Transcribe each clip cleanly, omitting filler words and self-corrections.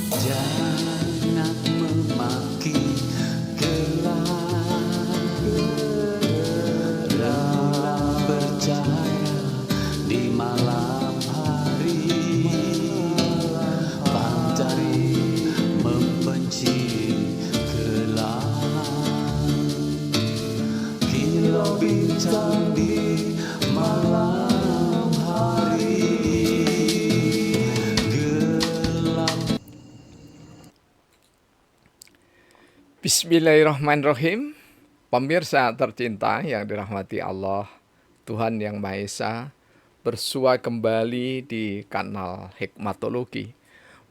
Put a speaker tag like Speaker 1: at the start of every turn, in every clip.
Speaker 1: Jangan memaki gelap bercahaya di malam hari, Pantari membenci gelap. Kilau bintang di malam hari, gelap.
Speaker 2: Bismillahirrahmanirrahim. Pemirsa tercinta yang dirahmati Allah, Tuhan Yang Maha Esa, bersua kembali di kanal Hikmatologi.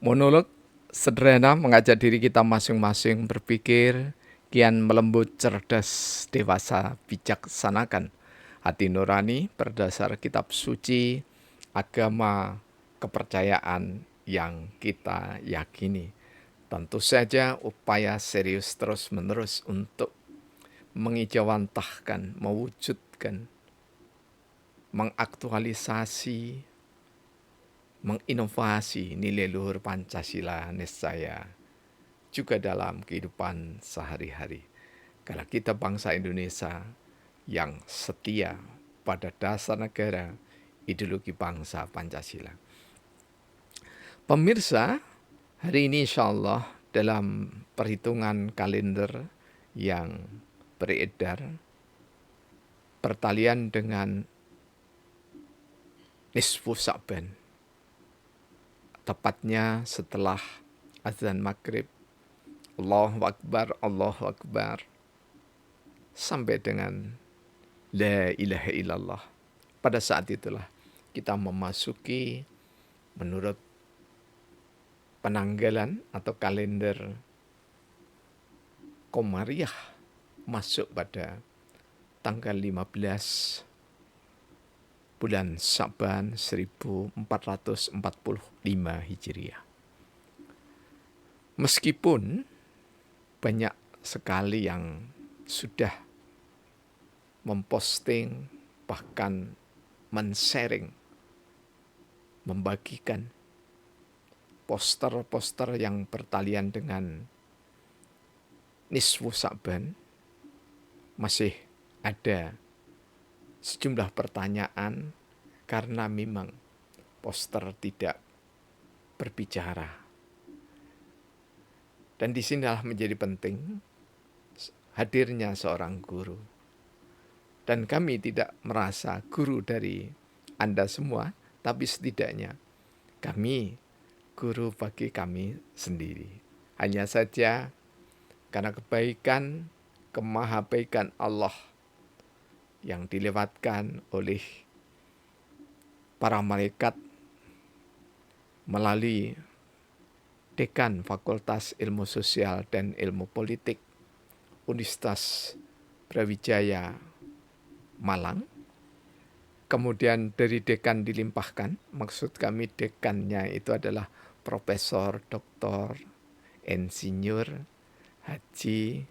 Speaker 2: Monolog sederhana mengajak diri kita masing-masing berpikir, kian melembut, cerdas, dewasa, bijaksanakan hati nurani berdasar kitab suci, agama, kepercayaan yang kita yakini. Tentu saja upaya serius terus-menerus untuk mengijawantahkan, mewujudkan, mengaktualisasi, menginovasi nilai luhur Pancasila niscaya juga dalam kehidupan sehari-hari. Karena kita bangsa Indonesia yang setia pada dasar negara, ideologi bangsa Pancasila. Pemirsa, hari ini insya Allah dalam perhitungan kalender yang beredar pertalian dengan nisfu Sa'ban, tepatnya setelah azan maghrib, Allahu Akbar, sampai dengan La ilaha illallah. Pada saat itulah kita memasuki menurut penanggalan atau kalender Komariah masuk pada tanggal 15 bulan Sa'ban 1445 Hijriah. Meskipun banyak sekali yang sudah memposting, bahkan men-sharing, membagikan poster-poster yang bertalian dengan nisfu Sa'ban, masih ada sejumlah pertanyaan karena memang poster tidak berbicara. Dan disinilah menjadi penting hadirnya seorang guru. Dan kami tidak merasa guru dari Anda semua, tapi setidaknya kami guru bagi kami sendiri. Hanya saja karena kebaikan, kemahabaikan Allah yang dilewatkan oleh para malaikat melalui Dekan Fakultas Ilmu Sosial dan Ilmu Politik Universitas Brawijaya Malang. Kemudian dari dekan dilimpahkan, maksud kami dekannya itu adalah Profesor Dr. Insinyur Haji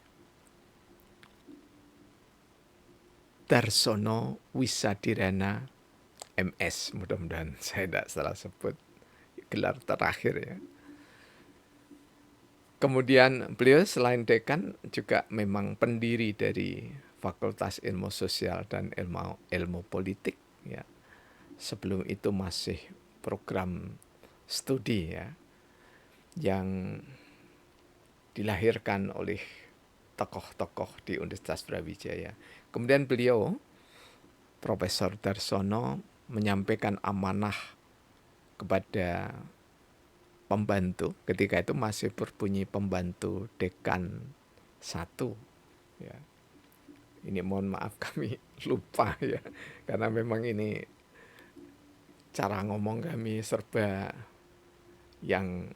Speaker 2: Darsono Wisadirana MS. Mudah-mudahan saya tidak salah sebut gelar terakhir ya. Kemudian beliau selain dekan juga memang pendiri dari Fakultas Ilmu Sosial dan Ilmu Politik ya. Sebelum itu masih program studi ya yang dilahirkan oleh tokoh-tokoh di Universitas Brawijaya. Kemudian beliau Profesor Darsono menyampaikan amanah kepada pembantu, ketika itu masih berbunyi pembantu dekan 1 ya. Ini mohon maaf kami lupa ya, karena memang ini cara ngomong kami serba yang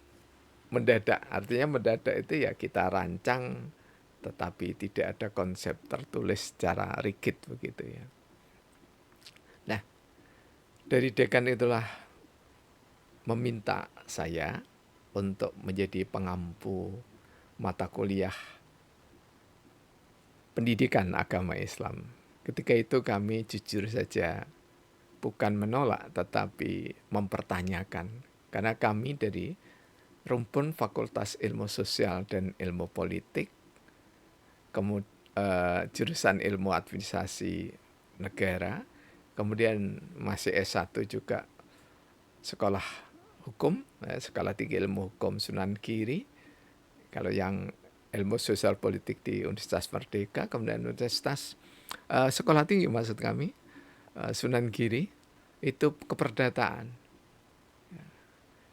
Speaker 2: mendadak. Artinya mendadak itu ya kita rancang, tetapi tidak ada konsep tertulis secara rigid begitu ya. Nah, dari dekan itulah meminta saya untuk menjadi pengampu mata kuliah pendidikan agama Islam. Ketika itu kami jujur saja bukan menolak tetapi mempertanyakan. Karena kami dari rumpun Fakultas Ilmu Sosial dan Ilmu Politik, jurusan Ilmu Administrasi Negara, kemudian masih S1 juga sekolah hukum, sekolah tinggi ilmu hukum Sunan Giri. Kalau yang ilmu sosial politik di Universitas Merdeka, kemudian Universitas sekolah tinggi maksud kami Sunan Giri itu keperdataan.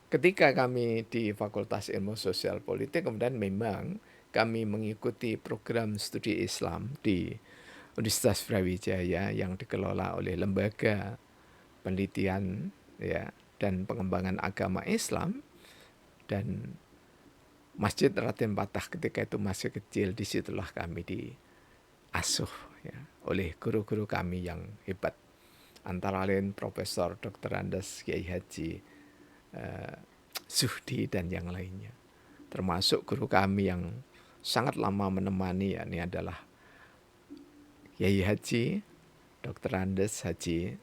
Speaker 2: Ketika kami di Fakultas Ilmu Sosial Politik, kemudian memang kami mengikuti program studi Islam di Universitas Brawijaya yang dikelola oleh Lembaga Penelitian ya dan Pengembangan Agama Islam, dan Masjid Raden Patah ketika itu masih kecil. Disitulah kami diasuh ya, oleh guru-guru kami yang hebat, antara lain Profesor Dr. Andes Kiai Haji Zuhdi dan yang lainnya. Termasuk guru kami yang sangat lama menemani, ya, ini adalah Kiai Haji Dr. Andes Haji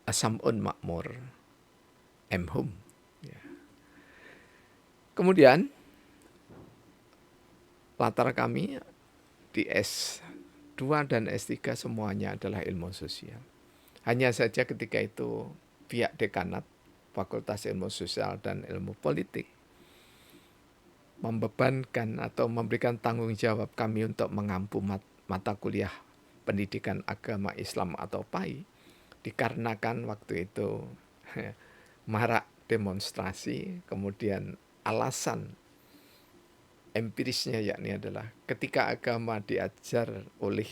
Speaker 2: Asamun Makmur M.Hum. Ya. Kemudian latar kami di S2 dan S3 semuanya adalah ilmu sosial. Hanya saja ketika itu pihak dekanat Fakultas Ilmu Sosial dan Ilmu Politik membebankan atau memberikan tanggung jawab kami untuk mengampu mata kuliah pendidikan agama Islam atau PAI, dikarenakan waktu itu marak demonstrasi. Kemudian alasan empirisnya yakni adalah ketika agama diajar oleh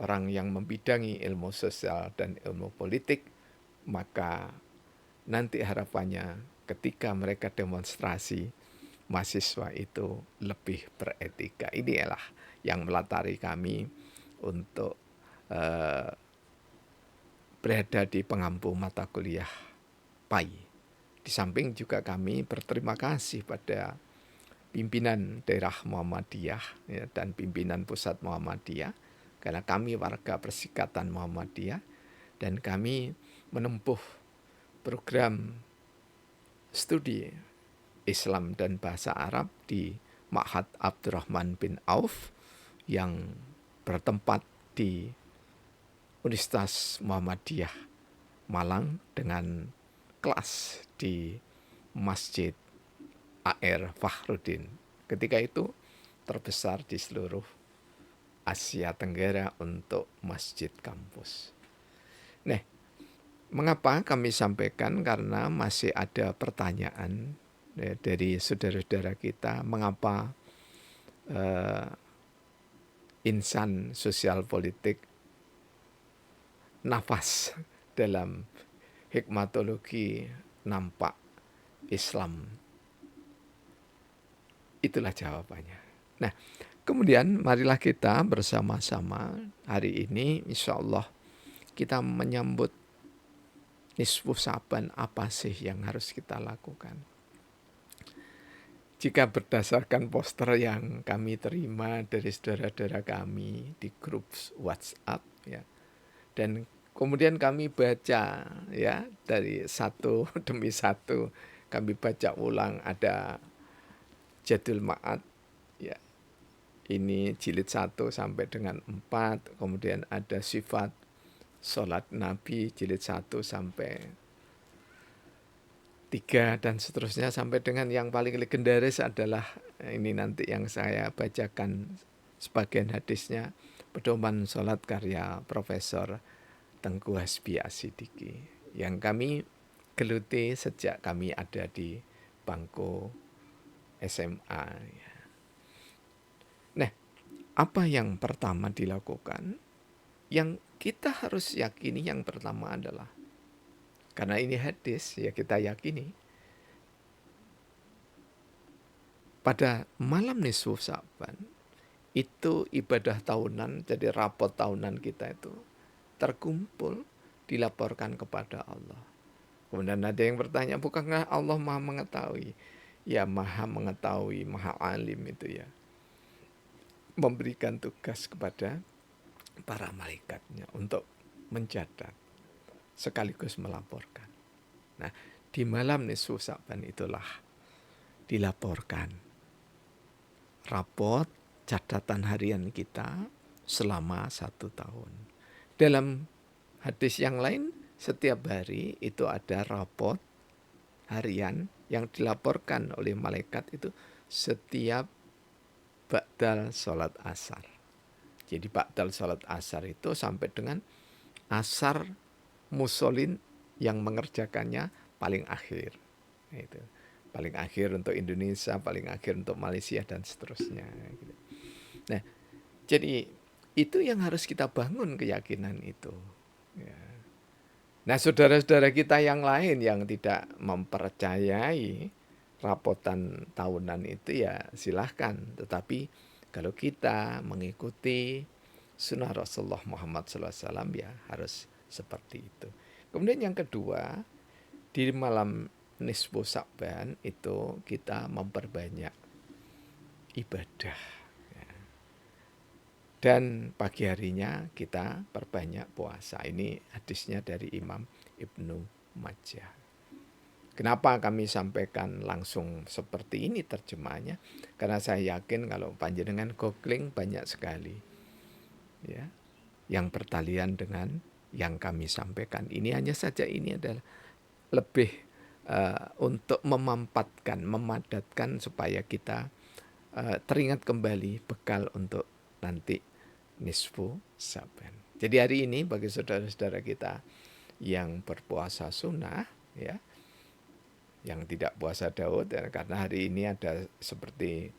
Speaker 2: orang yang membidangi ilmu sosial dan ilmu politik, maka nanti harapannya ketika mereka demonstrasi, mahasiswa itu lebih beretika. Inilah yang melatari kami untuk berada di pengampu mata kuliah PAI. Di samping juga kami berterima kasih pada pimpinan daerah Muhammadiyah ya, dan pimpinan pusat Muhammadiyah, karena kami warga Persikatan Muhammadiyah dan kami menempuh program studi Islam dan Bahasa Arab di Ma'had Abdurrahman bin Auf yang bertempat di Universitas Muhammadiyah Malang dengan kelas di Masjid A.R. Fakhruddin. Ketika itu terbesar di seluruh Asia Tenggara untuk masjid kampus. Nah, mengapa kami sampaikan? Karena masih ada pertanyaan ya, dari saudara-saudara kita, mengapa insan sosial politik nafas dalam hikmatologi nampak Islam. Itulah jawabannya. Nah, kemudian marilah kita bersama-sama hari ini insya Allah kita menyambut nisfu Sa'ban. Apa sih yang harus kita lakukan? Jika berdasarkan poster yang kami terima dari saudara-saudara kami di grup WhatsApp ya, dan kemudian kami baca ya dari satu demi satu, kami baca ulang. Ada Jadul Ma'ad ya, ini jilid 1 sampai dengan 4, kemudian ada Sifat Salat Nabi jilid 1 sampai 3 dan seterusnya, sampai dengan yang paling legendaris adalah ini nanti yang saya bacakan sebagian hadisnya, Pedoman Salat karya Profesor Tengku Hasbi Asidiki, yang kami geluti sejak kami ada di bangku SMA. Nah, apa yang pertama dilakukan? Yang kita harus yakini yang pertama adalah, karena ini hadis ya, kita yakini pada malam nisfu Sa'ban itu ibadah tahunan, jadi rapot tahunan kita itu terkumpul, dilaporkan kepada Allah. Kemudian ada yang bertanya, bukankah Allah maha mengetahui? Ya, maha mengetahui, maha alim itu ya, memberikan tugas kepada para malaikatnya untuk mencatat sekaligus melaporkan. Nah, di malam nisfu Sa'ban itulah dilaporkan. Rapot catatan harian kita selama 1 tahun. Dalam hadis yang lain, setiap hari itu ada rapot harian yang dilaporkan oleh malaikat itu setiap ba'dal sholat asar. Jadi ba'dal sholat asar itu sampai dengan asar musolin yang mengerjakannya paling akhir. Itu paling akhir untuk Indonesia, paling akhir untuk Malaysia dan seterusnya. Nah, jadi itu yang harus kita bangun keyakinan itu. Ya. Nah, saudara-saudara kita yang lain yang tidak mempercayai rapotan tahunan itu ya silahkan. Tetapi kalau kita mengikuti sunnah Rasulullah Muhammad SAW ya harus seperti itu. Kemudian yang kedua, di malam nisfu Sya'ban itu kita memperbanyak ibadah. Dan pagi harinya kita perbanyak puasa. Ini hadisnya dari Imam Ibnu Majah. Kenapa kami sampaikan langsung seperti ini terjemahnya? Karena saya yakin kalau panjenengan googling banyak sekali ya yang bertalian dengan yang kami sampaikan. Ini hanya saja ini adalah lebih untuk memadatkan supaya kita teringat kembali bekal untuk nanti nisfu Sya'ban. Jadi hari ini bagi saudara-saudara kita yang berpuasa sunnah ya, yang tidak puasa Daud ya, karena hari ini ada seperti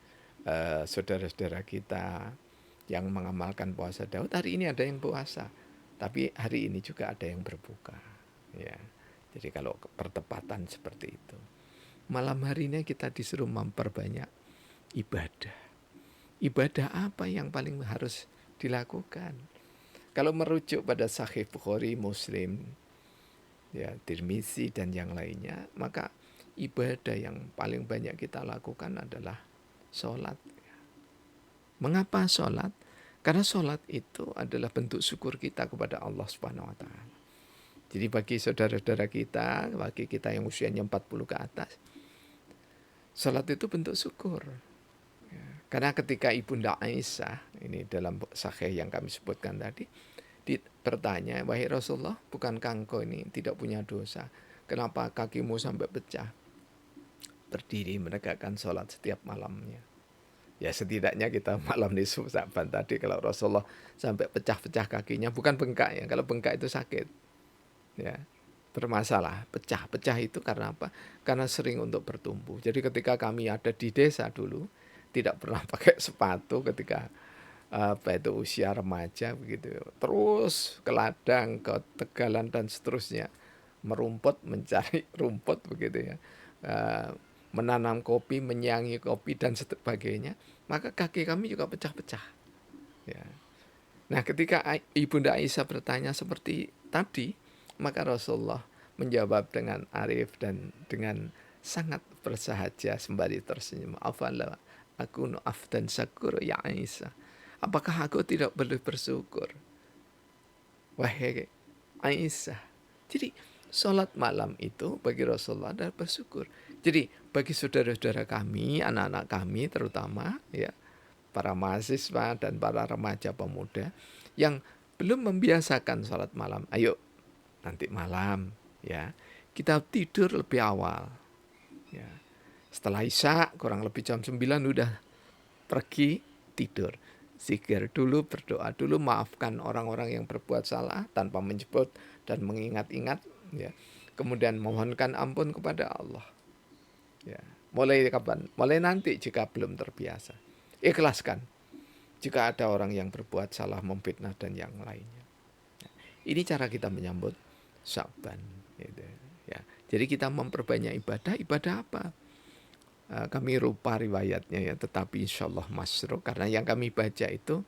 Speaker 2: saudara-saudara kita yang mengamalkan puasa Daud, hari ini ada yang puasa, tapi hari ini juga ada yang berbuka ya. Jadi kalau pertepatan seperti itu, malam harinya kita disuruh memperbanyak ibadah. Ibadah apa yang paling harus dilakukan? Kalau merujuk pada Sahih Bukhari, Muslim, ya Tirmizi dan yang lainnya, maka ibadah yang paling banyak kita lakukan adalah sholat. Mengapa sholat? Karena sholat itu adalah bentuk syukur kita kepada Allah Subhanahu Wa Taala. Jadi bagi saudara-saudara kita, bagi kita yang usianya 40 ke atas, sholat itu bentuk syukur. Karena ketika Ibunda Aisyah, ini dalam sahih yang kami sebutkan tadi, bertanya, wahai Rasulullah, bukankah engkau ini tidak punya dosa? Kenapa kakimu sampai pecah? Berdiri menegakkan sholat setiap malamnya. Ya setidaknya kita malam nisfu Sya'ban tadi, kalau Rasulullah sampai pecah-pecah kakinya, bukan bengkak ya, kalau bengkak itu sakit. Ya, bermasalah, pecah-pecah itu karena apa? Karena sering untuk bertumbuh. Jadi ketika kami ada di desa dulu, tidak pernah pakai sepatu ketika usia remaja begitu, terus ke ladang, ke tegalan dan seterusnya, merumput mencari rumput begitu ya, menanam kopi, menyiangi kopi dan sebagainya, maka kaki kami juga pecah-pecah ya. Nah ketika Ibunda Aisyah bertanya seperti tadi, maka Rasulullah menjawab dengan arif dan dengan sangat bersahaja sembari tersenyum, afala aku afdan syakur ya Aisyah, apakah aku tidak boleh bersyukur wahai Aisyah? Jadi sholat malam itu bagi Rasulullah adalah bersyukur. Jadi bagi saudara-saudara kami, anak-anak kami terutama ya, para mahasiswa dan para remaja pemuda yang belum membiasakan sholat malam, ayo nanti malam ya kita tidur lebih awal ya. Setelah Isya kurang lebih jam 9 udah pergi tidur. Zikir dulu, berdoa dulu, maafkan orang-orang yang berbuat salah tanpa menyebut dan mengingat-ingat ya. Kemudian mohonkan ampun kepada Allah. Ya. Mulai kapan? Mulai nanti jika belum terbiasa. Ikhlaskan jika ada orang yang berbuat salah, memfitnah dan yang lainnya. Ini cara kita menyambut Sya'ban gitu ya. Jadi kita memperbanyak ibadah. Ibadah apa? Kami lupa riwayatnya ya, tetapi insya Allah masruh, karena yang kami baca itu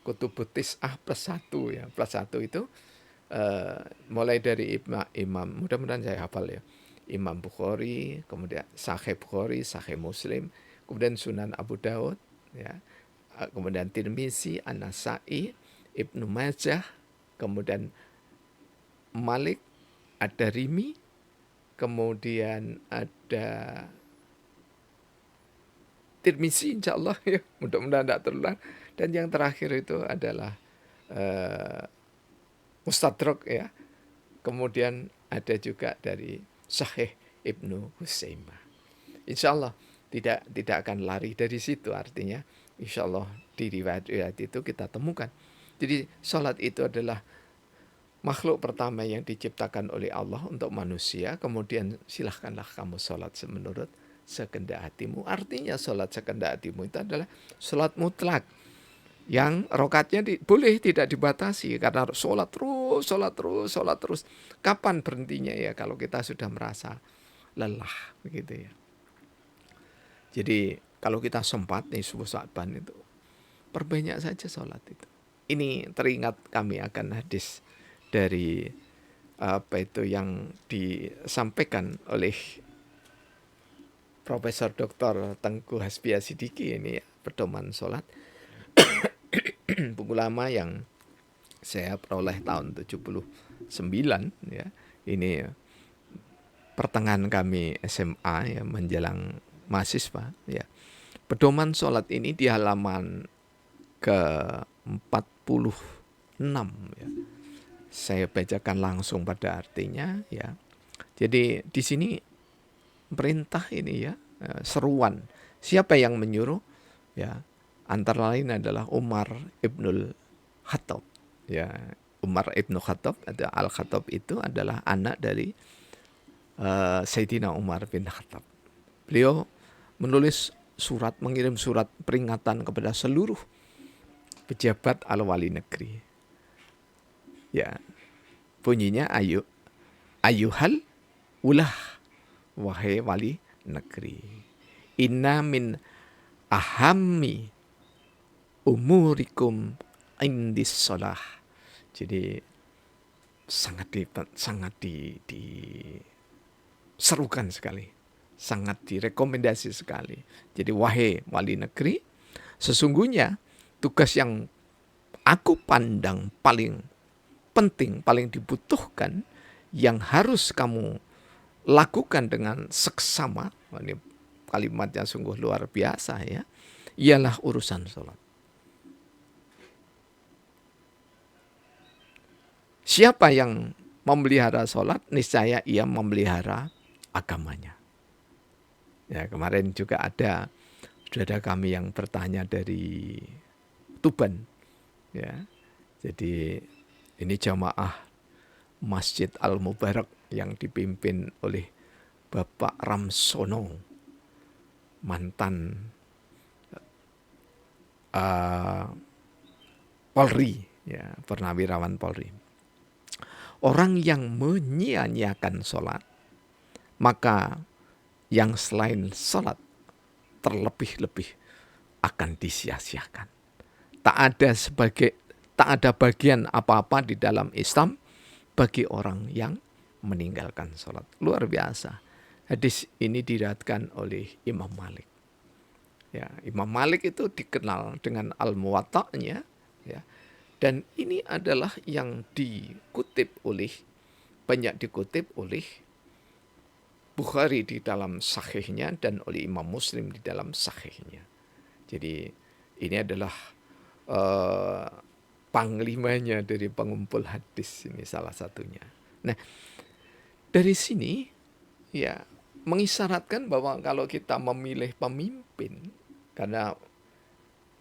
Speaker 2: Kutubut Tis'ah +1 ya, +1 itu mulai dari Imam, mudah-mudahan saya hafal ya, Imam Bukhari, kemudian Sahih Bukhari, Sahih Muslim, kemudian Sunan Abu Daud ya, kemudian Tirmizi, An-Nasa'i, Ibnu Majah, kemudian Malik, ada Rimi, kemudian ada Tirmizi insya Allah ya, mudah-mudahan tidak terulang. Dan yang terakhir itu adalah Mustadrak ya. Kemudian ada juga dari Sahih Ibnu Huzaimah. Insya Allah tidak akan lari dari situ, artinya insya Allah di riwayat-riwayat itu kita temukan. Jadi sholat itu adalah makhluk pertama yang diciptakan oleh Allah untuk manusia. Kemudian silahkanlah kamu sholat menurut sekehendak hatimu. Artinya sholat sekehendak hatimu itu adalah sholat mutlak, yang rokatnya boleh tidak dibatasi, karena sholat terus. Kapan berhentinya ya? Kalau kita sudah merasa lelah, begitu ya. Jadi kalau kita sempat nih subuh Sa'ban itu, perbanyak saja sholat itu. Ini teringat kami akan hadis dari apa itu yang disampaikan oleh Profesor Dr. Tengku Hasbia Sidiki ini ya, pedoman sholat. Buku lama yang saya peroleh tahun 79 ya. Ini pertengahan kami SMA ya, menjelang mahasiswa ya. Pedoman sholat ini di halaman ke-46 ya. Saya bacakan langsung pada artinya ya. Jadi di sini perintah ini ya, seruan. Siapa yang menyuruh? Ya, antara lain adalah Umar Ibnul Khattab. Ya, Umar Ibnu Khattab atau Al-Khattab itu adalah anak dari Sayyidina Umar bin Khattab. Beliau mengirim surat peringatan kepada seluruh pejabat al-wali negeri. Ya, bunyinya ayuhal ulah, wahai wali negeri. Inna min ahammi umurikum indis sholah. Jadi sangat diserukan sekali, sangat direkomendasi sekali. Jadi wahai wali negeri, sesungguhnya tugas yang aku pandang paling penting, paling dibutuhkan, yang harus kamu lakukan dengan seksama, ini kalimatnya sungguh luar biasa ya, ialah urusan sholat. Siapa yang memelihara sholat, niscaya ia memelihara agamanya. Ya, kemarin juga ada saudara kami yang bertanya dari Tuban. Ya, jadi ini jamaah Masjid Al-Mubarak yang dipimpin oleh Bapak Ramsono, mantan Polri, ya, purnawirawan Polri. Orang yang menyia-nyiakan sholat, maka yang selain sholat terlebih-lebih akan disia-siakan. Tak ada bagian apa-apa di dalam Islam bagi orang yang meninggalkan sholat. Luar biasa. Hadis ini diriwayatkan oleh Imam Malik. Ya, Imam Malik itu dikenal dengan Al-Muwatta'nya, ya. Dan ini adalah yang banyak dikutip oleh Bukhari di dalam sahihnya dan oleh Imam Muslim di dalam sahihnya. Jadi ini adalah panglimanya dari pengumpul hadis, ini salah satunya. Nah, dari sini ya mengisyaratkan bahwa kalau kita memilih pemimpin, karena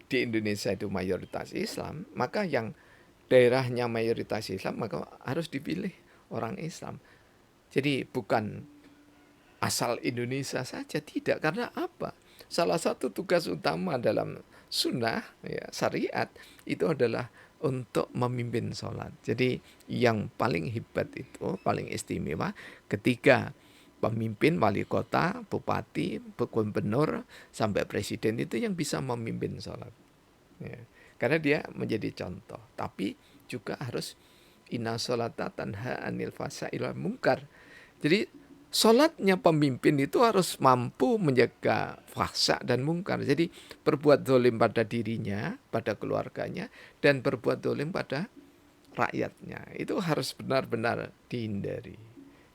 Speaker 2: di Indonesia itu mayoritas Islam, maka yang daerahnya mayoritas Islam maka harus dipilih orang Islam. Jadi bukan asal Indonesia saja, tidak. Karena apa? Salah satu tugas utama dalam sunnah ya, syariat itu adalah untuk memimpin sholat. Jadi yang paling hebat itu, paling istimewa ketika pemimpin, wali kota, bupati, gubernur, sampai presiden itu yang bisa memimpin sholat. Ya, karena dia menjadi contoh. Tapi juga harus inna sholata tanha anil fahsya'i wal munkar. Jadi sholatnya pemimpin itu harus mampu menjaga fahsya dan mungkar. Jadi berbuat zalim pada dirinya, pada keluarganya, dan berbuat zalim pada rakyatnya. Itu harus benar-benar dihindari.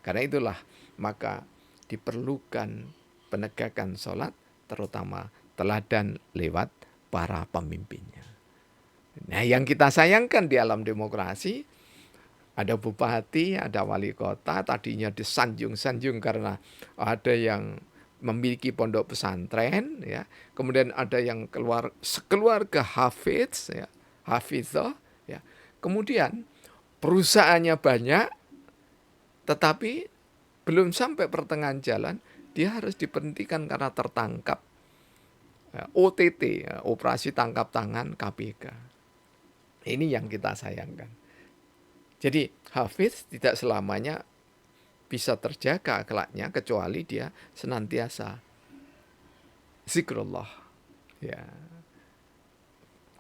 Speaker 2: Karena itulah maka diperlukan penegakan sholat, terutama teladan lewat para pemimpinnya. Nah, yang kita sayangkan di alam demokrasi, ada bupati, ada wali kota, tadinya disanjung-sanjung karena ada yang memiliki pondok pesantren, ya. Kemudian ada yang sekeluarga hafiz, ya, hafizah, ya. Kemudian perusahaannya banyak, tetapi belum sampai pertengahan jalan, dia harus diberhentikan karena tertangkap, ya, OTT, ya, operasi tangkap tangan KPK. Ini yang kita sayangkan. Jadi hafiz tidak selamanya bisa terjaga akhlaknya kecuali dia senantiasa zikrullah. Ya.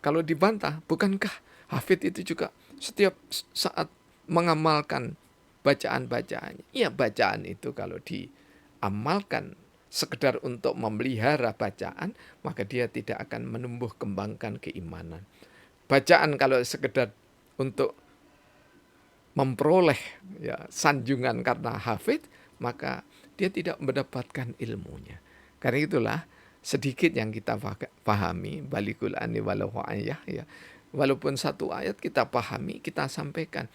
Speaker 2: Kalau dibantah, bukankah hafid itu juga setiap saat mengamalkan bacaan-bacaannya? Iya, bacaan itu kalau diamalkan sekedar untuk memelihara bacaan, maka dia tidak akan menumbuh kembangkan keimanan. Bacaan kalau sekedar untuk memperoleh, ya, sanjungan karena hafid, maka dia tidak mendapatkan ilmunya. Karena itulah sedikit yang kita pahami, balikul ani walau ayah, ya. Walaupun satu ayat kita pahami, kita sampaikan.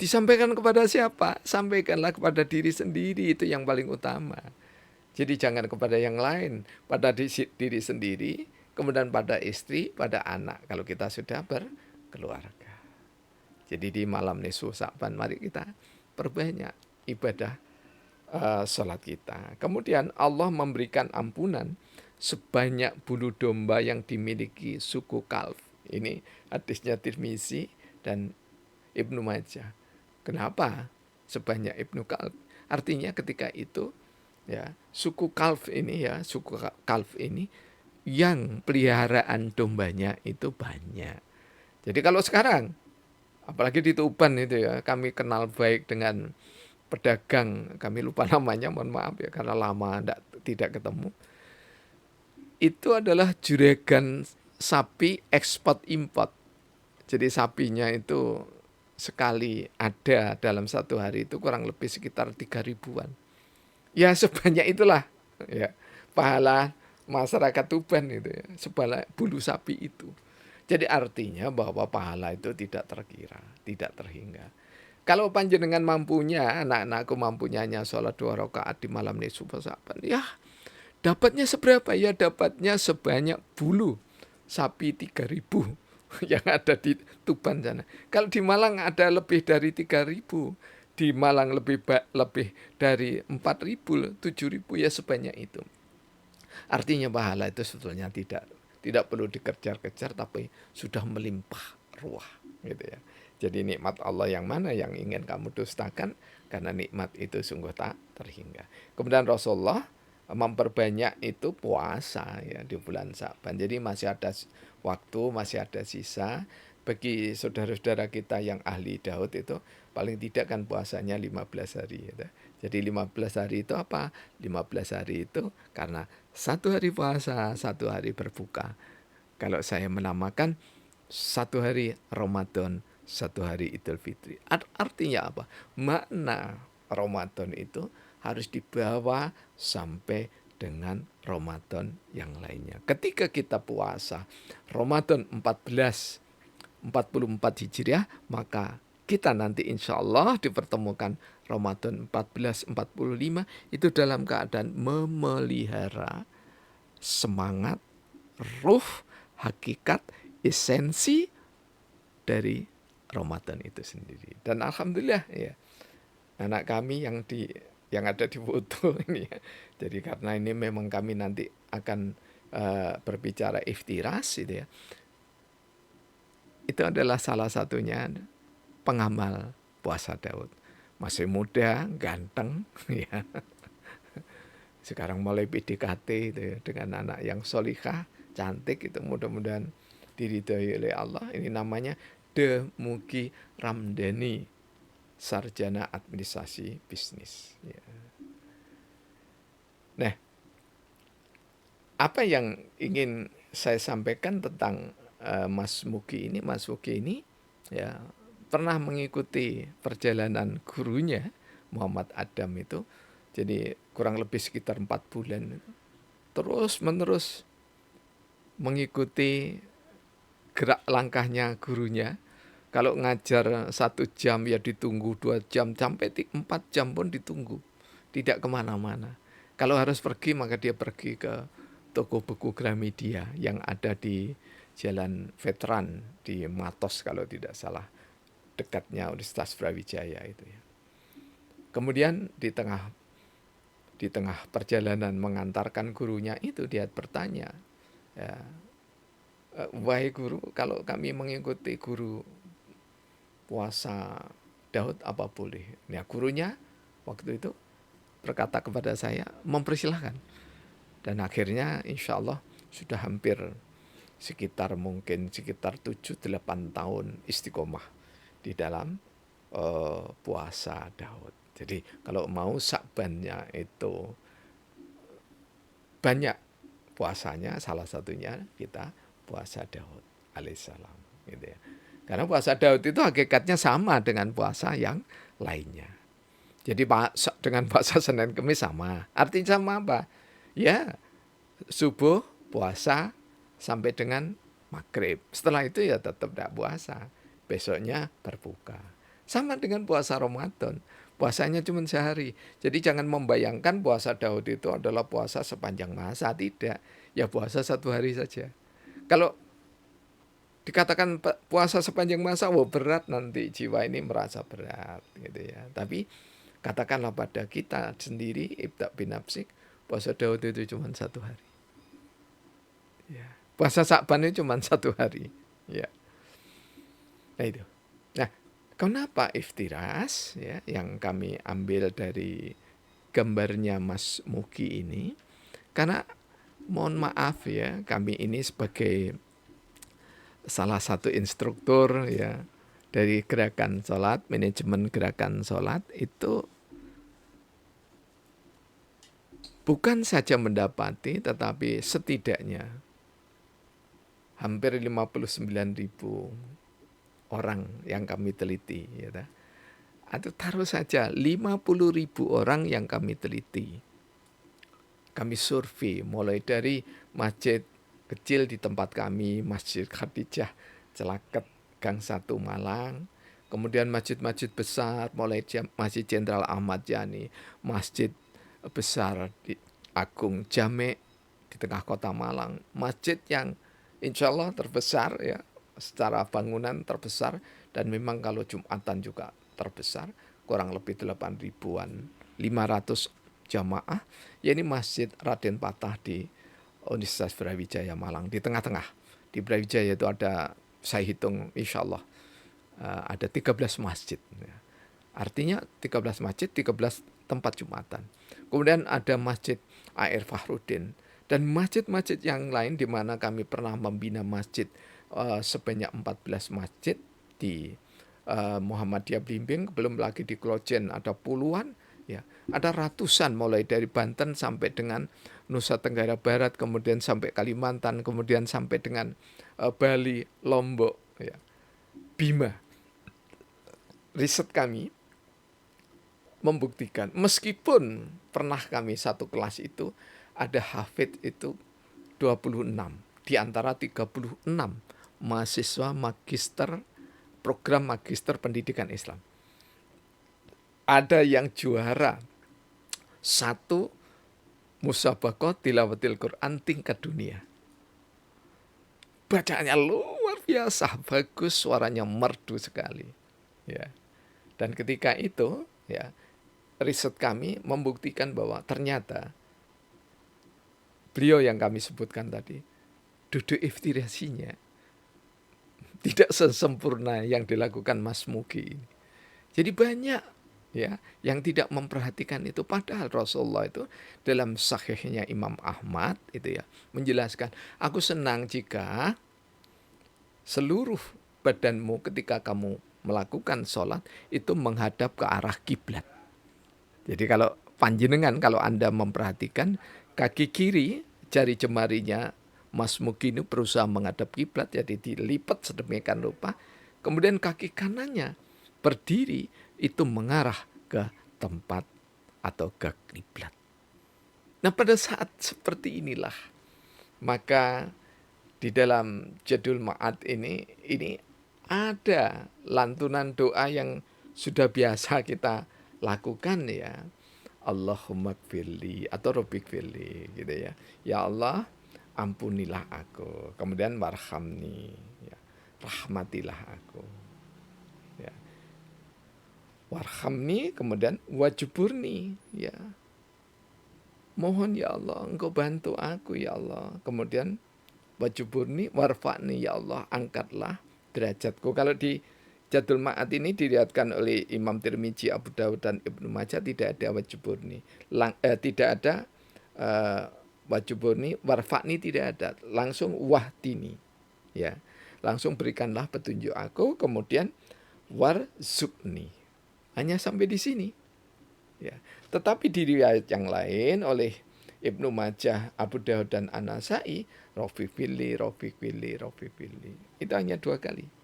Speaker 2: Disampaikan kepada siapa? Sampaikanlah kepada diri sendiri, itu yang paling utama. Jadi jangan kepada yang lain, pada diri sendiri, kemudian pada istri, pada anak, kalau kita sudah berkeluarga. Jadi di malam nisfu Sa'ban, mari kita perbanyak ibadah salat kita. Kemudian Allah memberikan ampunan sebanyak bulu domba yang dimiliki suku Kalf. Ini hadisnya Tirmizi dan Ibnu Majah. Kenapa sebanyak Ibnu Kalf? Artinya ketika itu, ya, suku Kalf ini, ya, suku Kalf ini yang peliharaan dombanya itu banyak. Jadi kalau sekarang, apalagi di Tuban itu, ya, kami kenal baik dengan pedagang, kami lupa namanya, mohon maaf ya karena lama tidak ketemu. Itu adalah juragan sapi ekspor import. Jadi sapinya itu sekali ada dalam satu hari itu kurang lebih sekitar 3.000-an. Ya sebanyak itulah, ya, pahala masyarakat Tuban itu, ya, sebanyak bulu sapi itu. Jadi artinya bahwa pahala itu tidak terkira, tidak terhingga. Kalau panjenengan mampunya, anak-anakku mampunya hanya sholat 2 rakaat di malam nisfu Sa'ban, ya dapatnya seberapa? Ya dapatnya sebanyak bulu sapi 3.000 yang ada di Tuban sana. Kalau di Malang ada lebih dari 3.000, di Malang lebih dari 4.000, 7.000, ya sebanyak itu. Artinya pahala itu sebetulnya tidak perlu dikejar-kejar, tapi sudah melimpah ruah, gitu ya. Jadi nikmat Allah yang mana yang ingin kamu dustakan, karena nikmat itu sungguh tak terhingga. Kemudian Rasulullah memperbanyak itu puasa, ya, di bulan Sa'ban. Jadi masih ada waktu, masih ada sisa bagi saudara-saudara kita yang ahli Daud itu, paling tidak kan puasanya 15 hari, gitu. Jadi 15 hari itu apa? 15 hari itu karena 1 hari puasa, 1 hari berbuka. Kalau saya menamakan 1 hari Ramadan, 1 hari Idul Fitri. Artinya apa? Makna Ramadan itu harus dibawa sampai dengan Ramadan yang lainnya. Ketika kita puasa Ramadan 1444 Hijriah, maka kita nanti insya Allah dipertemukan Ramadan 1445 itu dalam keadaan memelihara semangat, ruh, hakikat, esensi dari Ramadan itu sendiri. Dan alhamdulillah, ya, anak kami yang ada di foto ini, ya. Jadi karena ini memang kami nanti akan berbicara iftiras, gitu ya. Itu adalah salah satunya pengamal puasa Daud. Masih muda, ganteng, ya. Sekarang mulai PDKT itu, ya, dengan anak yang solihah, cantik, itu mudah-mudahan diridhoi oleh Allah. Ini namanya Demugi Ramdhani, sarjana administrasi bisnis, ya. Nah, apa yang ingin saya sampaikan tentang Mas Mugi ini? Mas Mugi ini, ya, pernah mengikuti perjalanan gurunya Muhammad Adam itu. Jadi kurang lebih sekitar 4 bulan terus menerus mengikuti gerak langkahnya gurunya. Kalau ngajar 1 jam ya ditunggu 2 jam, sampai 4 jam pun ditunggu. Tidak kemana-mana. Kalau harus pergi maka dia pergi ke toko buku Gramedia yang ada di Jalan Veteran di Matos kalau tidak salah, dekatnya Universitas Brawijaya itu ya. Kemudian di tengah perjalanan mengantarkan gurunya itu dia bertanya, ya, wahai guru, kalau kami mengikuti guru puasa Daud apa boleh? Nah, gurunya waktu itu berkata kepada saya, mempersilahkan. Dan akhirnya insya Allah sudah hampir sekitar 7-8 tahun istiqomah di dalam puasa Daud. Jadi kalau mau Sya'bannya itu banyak puasanya, salah satunya kita puasa Daud alaihissalam, gitu ya. Karena puasa Daud itu hakikatnya sama dengan puasa yang lainnya. Jadi dengan puasa Senin Kemis sama. Artinya sama apa? Ya, subuh puasa sampai dengan maghrib. Setelah itu ya tetap tidak puasa. Besoknya berbuka. Sama dengan puasa Ramadan. Puasanya cuma sehari. Jadi jangan membayangkan puasa Daud itu adalah puasa sepanjang masa. Tidak. Ya puasa 1 hari saja. Kalau dikatakan puasa sepanjang masa, wah berat, nanti jiwa ini merasa berat, gitu ya. Tapi katakanlah pada kita sendiri, ibda' binafsik, puasa Daud itu cuma 1 hari. Ya. Puasa Sya'ban itu cuma 1 hari. Ya. Nah itu. Nah, kenapa iftiras ya, yang kami ambil dari gambarnya Mas Mugi ini? Karena mohon maaf ya, kami ini sebagai salah satu instruktur ya dari gerakan sholat, manajemen gerakan sholat itu bukan saja mendapati, tetapi setidaknya hampir 59.000 orang yang kami teliti. Ya, atau taruh saja 50.000 orang yang kami teliti. Kami survei mulai dari masjid kecil di tempat kami, Masjid Khadijah Celaket Gang 1 Malang. Kemudian masjid-masjid besar, mulai Masjid Jenderal Ahmad Yani, Masjid besar di Agung Jame di tengah kota Malang, masjid yang insya Allah terbesar ya, secara bangunan terbesar, dan memang kalau Jumatan juga terbesar, kurang lebih 8.000-an, 500 jamaah. Ya ini Masjid Raden Patah di Universitas Brawijaya Malang, di tengah-tengah. Di Brawijaya itu ada, saya hitung insya Allah ada 13 masjid. Artinya 13 masjid, 13 tempat Jumatan. Kemudian ada Masjid A.R. Fahrudin. Dan masjid-masjid yang lain di mana kami pernah membina masjid sebanyak 14 masjid di Muhammadiyah Blimbing, belum lagi di Klojen ada puluhan. Ya, ada ratusan mulai dari Banten sampai dengan Nusa Tenggara Barat, kemudian sampai Kalimantan, kemudian sampai dengan Bali, Lombok, ya. Bima. Riset kami membuktikan meskipun pernah kami satu kelas itu ada hafid itu 26 di antara 36 mahasiswa magister, program magister pendidikan Islam. Ada yang juara 1 musabaqah tilawatil Quran tingkat dunia. Bacaannya luar biasa, bagus, suaranya merdu sekali. Ya. Dan ketika itu, ya, riset kami membuktikan bahwa ternyata beliau yang kami sebutkan tadi, duduk iftirasinya tidak sesempurna yang dilakukan Mas Mugi ini. Jadi banyak ya yang tidak memperhatikan itu, padahal Rasulullah itu dalam sahihnya Imam Ahmad itu ya menjelaskan, aku senang jika seluruh badanmu ketika kamu melakukan sholat itu menghadap ke arah kiblat. Jadi kalau panjenengan, kalau Anda memperhatikan kaki kiri jari jemarinya Mas Mugi ini berusaha menghadap kiblat, jadi dilipat sedemikian rupa. Kemudian kaki kanannya berdiri itu mengarah ke tempat atau ke kiblat. Nah, pada saat seperti inilah maka Di dalam Jadul Ma'ad ini ada lantunan doa yang sudah biasa kita lakukan ya. Allahumma gfirli atau Robbi gfirli gitu ya. Ya Allah, ampunilah aku. Kemudian warhamni ya. Rahmatilah aku. Ya. Warhamni kemudian wajuburni ya. Mohon ya Allah, Engkau bantu aku ya Allah. Kemudian wajuburni warfa'ni ya Allah, angkatlah derajatku. Kalau di Jadul Ma'ad ini diriwayatkan oleh Imam Tirmizi, Abu Dawud dan Ibnu Majah tidak ada wajuburni. Tidak ada wajuburni, warfa'ni tidak ada. Langsung wahdini. Ya. Langsung berikanlah petunjuk aku, kemudian warzukni. Hanya sampai di sini. Ya. Tetapi di riwayat yang lain oleh Ibnu Majah, Abu Dawud dan An-Nasai, Rofiq Fili. Itu hanya 2 kali.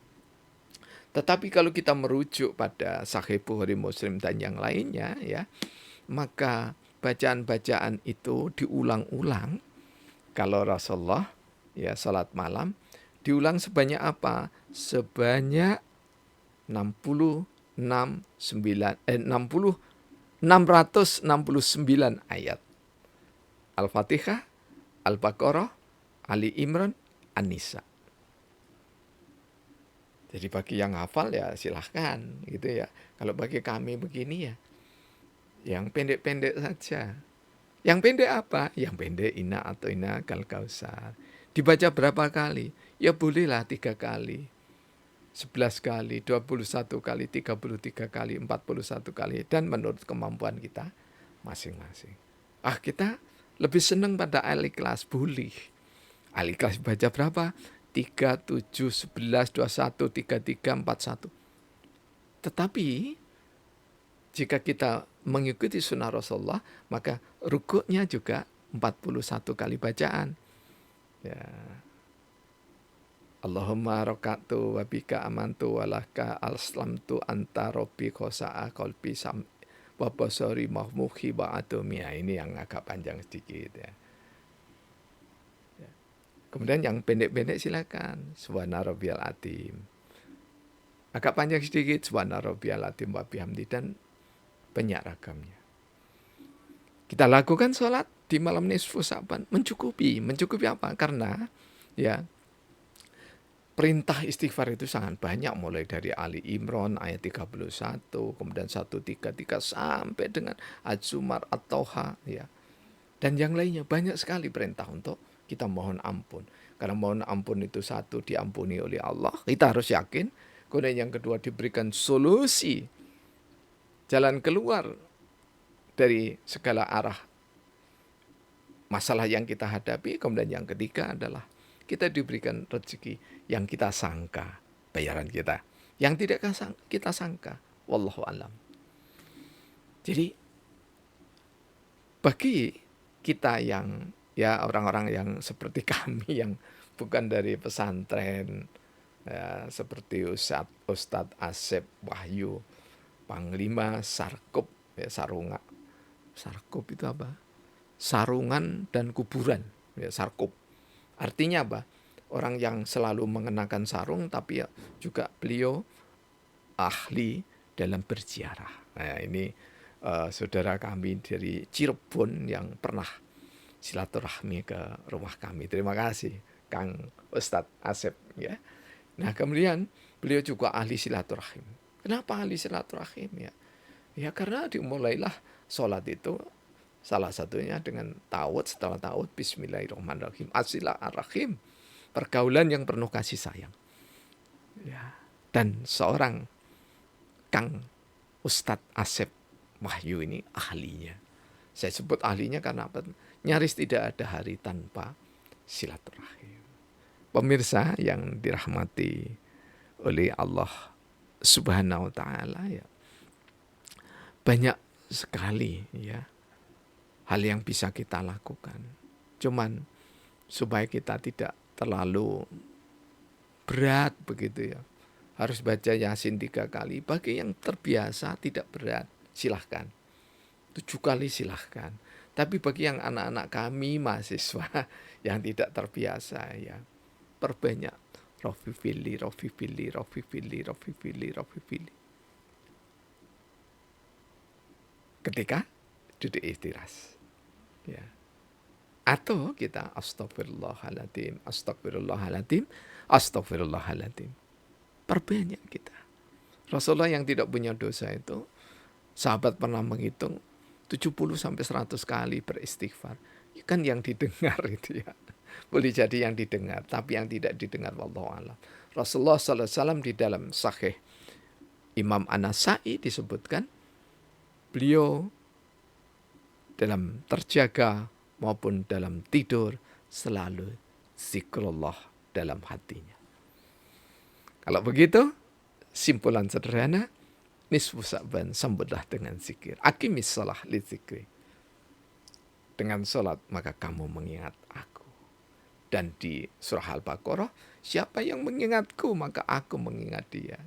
Speaker 2: Tetapi kalau kita merujuk pada Sahih Bukhari, Muslim dan yang lainnya ya, maka bacaan-bacaan itu diulang-ulang. Kalau Rasulullah ya salat malam diulang sebanyak apa? Sebanyak 669 ayat. Al-Fatihah, Al-Baqarah, Ali Imran, An-Nisa. Jadi bagi yang hafal ya silahkan gitu ya. Kalau bagi kami begini ya, yang pendek-pendek saja. Yang pendek apa? Yang pendek Inna atau Inna kal kausar. Dibaca berapa kali? Ya bolehlah 3 kali. 11 kali, 21 kali, 33 kali, 41 kali. Dan menurut kemampuan kita masing-masing. Kita lebih senang pada Al-Ikhlas, boleh. Al-Ikhlas baca berapa? 3, 7, 11, 21, 33, 41. Tetapi jika kita mengikuti sunnah Rasulullah, maka rukuknya juga 41 kali bacaan. Ya. Allahumma rokatu wabika amantu walaka aslamtu anta robbi khosa'a kolbi wabasori mahmuhi ba'atumia. Ini yang agak panjang sedikit ya. Kemudian yang pendek-pendek silakan. Subhana rabbiyal azim. Agak panjang sedikit. Subhana rabbiyal azim wa bihamdi, dan banyak ragamnya. Kita lakukan sholat di malam nisfu Sa'ban mencukupi. Mencukupi apa? Karena ya perintah istighfar itu sangat banyak, mulai dari Ali Imran ayat 31, kemudian 133 sampai dengan Az-Zumar At-Toha ya. Dan yang lainnya banyak sekali perintah untuk kita mohon ampun. Karena mohon ampun itu satu, diampuni oleh Allah. Kita harus yakin. Kemudian yang kedua, diberikan solusi, jalan keluar dari segala arah masalah yang kita hadapi. Kemudian yang ketiga adalah kita diberikan rezeki yang kita sangka bayaran kita, yang tidak kita sangka. Wallahu alam. Jadi bagi kita yang ya orang-orang yang seperti kami yang bukan dari pesantren ya, seperti Ustadz Asep Wahyu, Panglima Sarkup ya, Sarkup itu apa? Sarungan dan kuburan ya, Sarkup. Artinya apa? Orang yang selalu mengenakan sarung, tapi ya juga beliau ahli dalam berziarah. Nah, ini saudara kami dari Cirebon yang pernah silaturahmi ke rumah kami. Terima kasih Kang Ustadz Asep ya. Nah, kemudian beliau juga ahli silaturahim. Kenapa ahli silaturahim ya? Ya karena dimulailah sholat itu salah satunya dengan ta'awudz, setelah ta'awudz bismillahirrahmanirrahim, as-silaturahim, pergaulan yang penuh kasih sayang. Ya. Dan seorang Kang Ustadz Asep Wahyu ini ahlinya. Saya sebut ahlinya karena apa? Nyaris tidak ada hari tanpa silaturahim. Pemirsa yang dirahmati oleh Allah Subhanahu wa taala ya. Banyak sekali ya hal yang bisa kita lakukan. Cuman supaya kita tidak terlalu berat begitu ya. Harus baca Yasin 3 kali. Bagi yang terbiasa tidak berat, silahkan. 7 kali silahkan. Tapi bagi yang anak-anak kami mahasiswa yang tidak terbiasa ya, perbanyak Rabbi fili, Rabbi fili, Rabbi fili, Rabbi fili, Rabbi fili. Ketika duduk ikhtiras. Ya. Atau kita astagfirullahaladzim, astagfirullahaladzim, astagfirullahaladzim. Perbanyak kita. Rasulullah yang tidak punya dosa itu, sahabat pernah menghitung 70-100 kali beristighfar. Kan yang didengar itu ya. Boleh jadi yang didengar, tapi yang tidak didengar wallahu a'lam. Rasulullah SAW di dalam Sahih Imam An-Nasa'i disebutkan, beliau dalam terjaga maupun dalam tidur selalu zikrullah dalam hatinya. Kalau begitu, simpulan sederhana, nisfu Sa'ban sambutlah dengan zikir. Aqimis shalah li zikri. Dengan salat maka kamu mengingat aku. Dan di surah Al-Baqarah, siapa yang mengingatku maka aku mengingat dia.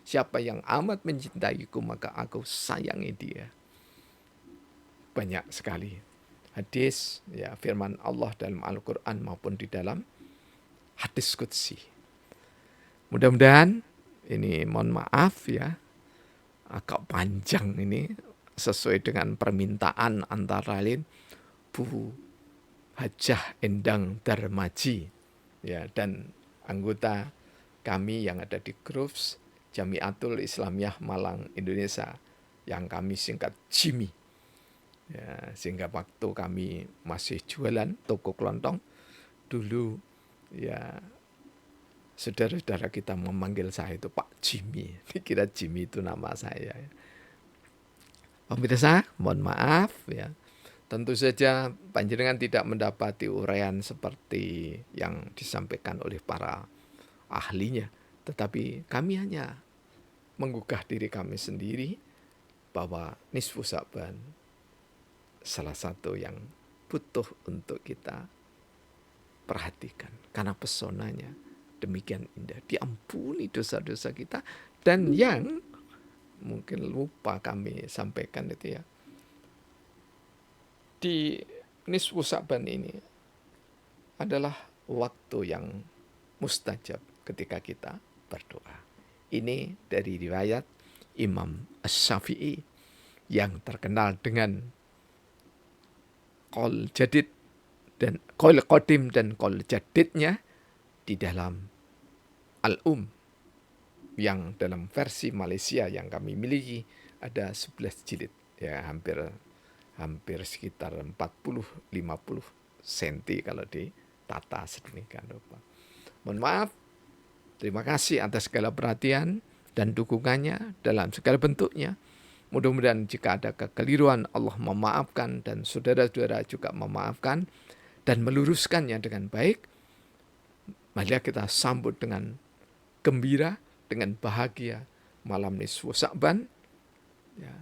Speaker 2: Siapa yang amat mencintaiku maka aku sayangi dia. Banyak sekali hadis, ya, firman Allah dalam Al-Quran maupun di dalam hadis qudsi. Mudah-mudahan ini, mohon maaf ya, agak panjang ini, sesuai dengan permintaan antara lain Bu Hajah Endang Darmaji, ya, dan anggota kami yang ada di grup Jamiatul Islamiyah Malang Indonesia yang kami singkat JIMI. Ya, sehingga waktu kami masih jualan toko kelontong dulu, ya, saudara-saudara kita memanggil saya itu Pak Jimmy. Dikira Jimmy itu nama saya. Pemirsa, mohon maaf ya. Tentu saja panjenengan tidak mendapati uraian seperti yang disampaikan oleh para ahlinya. Tetapi kami hanya menggugah diri kami sendiri bahwa nisfu Sa'ban salah satu yang butuh untuk kita perhatikan. Karena pesonanya demikian indah. Diampuni dosa-dosa kita. Dan yang mungkin lupa kami sampaikan itu ya, di nisfu Sa'ban ini adalah waktu yang mustajab ketika kita berdoa. Ini dari riwayat Imam Asy-Syafi'i yang terkenal dengan qaul jadid dan qaul qadim dan qaul jadidnya di dalam Al-Um, yang dalam versi Malaysia yang kami miliki ada 11 jilid, ya, hampir sekitar 40-50 cm kalau ditata sedemikian rupa. Mohon maaf, terima kasih atas segala perhatian dan dukungannya dalam segala bentuknya. Mudah-mudahan jika ada kekeliruan Allah memaafkan dan saudara-saudara juga memaafkan dan meluruskannya dengan baik. Mari kita sambut dengan gembira, dengan bahagia malam nisfu Sa'ban, ya,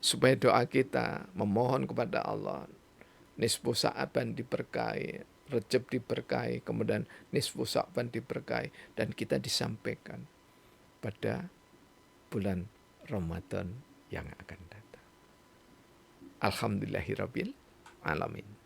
Speaker 2: supaya doa kita memohon kepada Allah nisfu Sa'ban diberkahi, Rejab diberkahi, kemudian nisfu Sa'ban diberkahi, dan kita disampaikan pada bulan Ramadan yang akan datang. Alhamdulillahirabbil alamin.